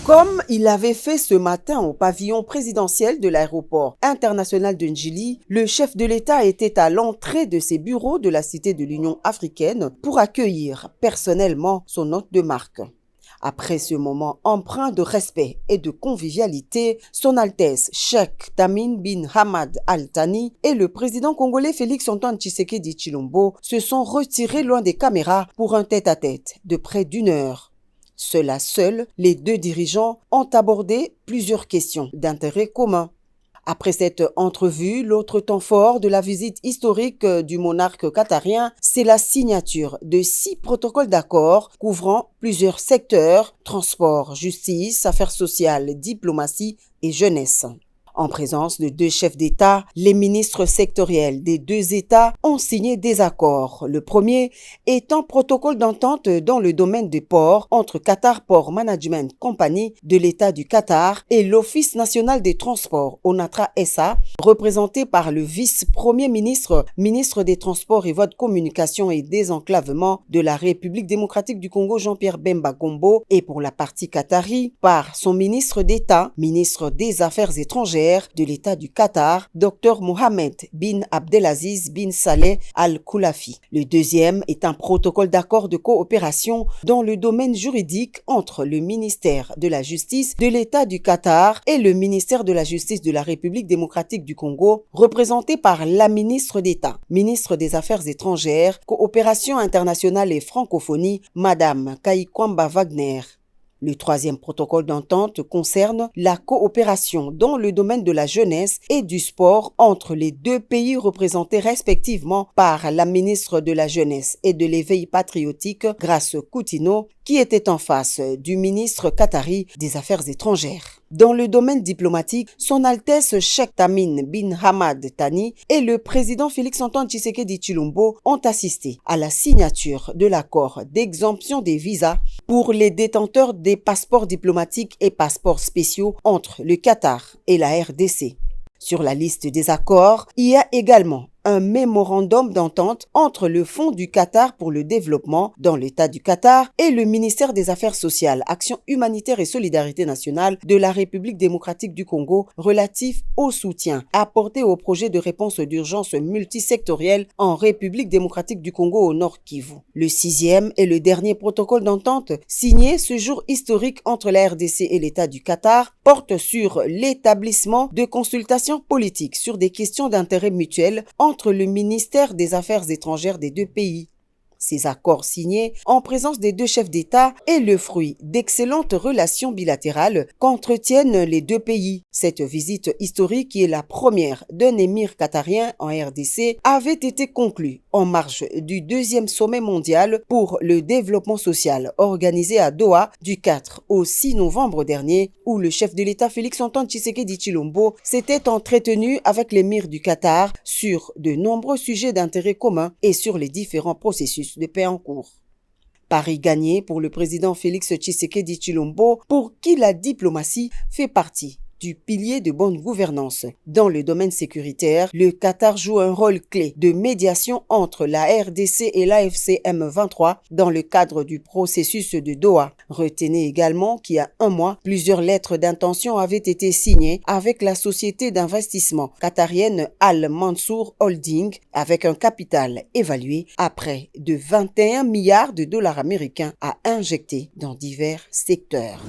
Comme il avait fait ce matin au pavillon présidentiel de l'aéroport international de Njili, le chef de l'État était à l'entrée de ses bureaux de la Cité de l'Union africaine pour accueillir personnellement son hôte de marque. Après ce moment empreint de respect et de convivialité, Son Altesse Cheikh Tamim bin Hamad Al Thani et le président congolais Félix-Antoine Tshisekedi Tshilombo se sont retirés loin des caméras pour un tête-à-tête de près d'une heure. Seuls, les deux dirigeants ont abordé plusieurs questions d'intérêt commun. Après cette entrevue, l'autre temps fort de la visite historique du monarque qatarien, c'est la signature de 6 protocoles d'accord couvrant plusieurs secteurs: transport, justice, affaires sociales, diplomatie et jeunesse. En présence de 2 chefs d'État, les ministres sectoriels des 2 États ont signé des accords. Le premier est un protocole d'entente dans le domaine des ports entre Qatar Port Management Company de l'État du Qatar et l'Office national des transports, ONATRA SA, représenté par le vice-premier ministre, ministre des Transports et Voies de communication et désenclavement de la République démocratique du Congo, Jean-Pierre Bemba Gombo, et pour la partie qatari, par son ministre d'État, ministre des Affaires étrangères de l'État du Qatar, Dr Mohamed bin Abdelaziz bin Saleh Al-Khulafi. Le deuxième est un protocole d'accord de coopération dans le domaine juridique entre le ministère de la Justice de l'État du Qatar et le ministère de la Justice de la République démocratique du Congo, représenté par la ministre d'État, ministre des Affaires étrangères, coopération internationale et francophonie, Madame Kaikwamba Wagner. Le troisième protocole d'entente concerne la coopération dans le domaine de la jeunesse et du sport entre les 2 pays représentés respectivement par la ministre de la Jeunesse et de l'Éveil patriotique, Grace Coutinho, qui était en face du ministre qatari des Affaires étrangères. Dans le domaine diplomatique, Son Altesse Cheikh Tamim bin Hamad Thani et le président Félix-Antoine Tshisekedi Tshilombo ont assisté à la signature de l'accord d'exemption des visas pour les détenteurs des passeports diplomatiques et passeports spéciaux entre le Qatar et la RDC. Sur la liste des accords, il y a également un mémorandum d'entente entre le Fonds du Qatar pour le développement dans l'État du Qatar et le ministère des Affaires sociales, Action humanitaire et solidarité nationale de la République démocratique du Congo relatif au soutien apporté au projet de réponse d'urgence multisectoriel en République démocratique du Congo au Nord Kivu. Le 6e et le dernier protocole d'entente signé ce jour historique entre la RDC et l'État du Qatar porte sur l'établissement de consultations politiques sur des questions d'intérêt mutuel entre le ministère des Affaires étrangères des 2 pays. Ces accords signés en présence des 2 chefs d'État est le fruit d'excellentes relations bilatérales qu'entretiennent les 2 pays. Cette visite historique, qui est la première d'un émir qatarien en RDC, avait été conclue en marge du 2e sommet mondial pour le développement social organisé à Doha du 4 au 6 novembre dernier, où le chef de l'État Félix-Antoine Tshisekedi Tshilombo s'était entretenu avec l'émir du Qatar sur de nombreux sujets d'intérêt commun et sur les différents processus de paix en cours. Pari gagné pour le président Félix Tshisekedi Tshilombo, pour qui la diplomatie fait partie du pilier de bonne gouvernance. Dans le domaine sécuritaire, le Qatar joue un rôle clé de médiation entre la RDC et l'AFC M23 dans le cadre du processus de Doha. Retenez également qu'il y a un mois, plusieurs lettres d'intention avaient été signées avec la société d'investissement qatarienne Al Mansour Holding, avec un capital évalué à près de 21 milliards de dollars américains à injecter dans divers secteurs.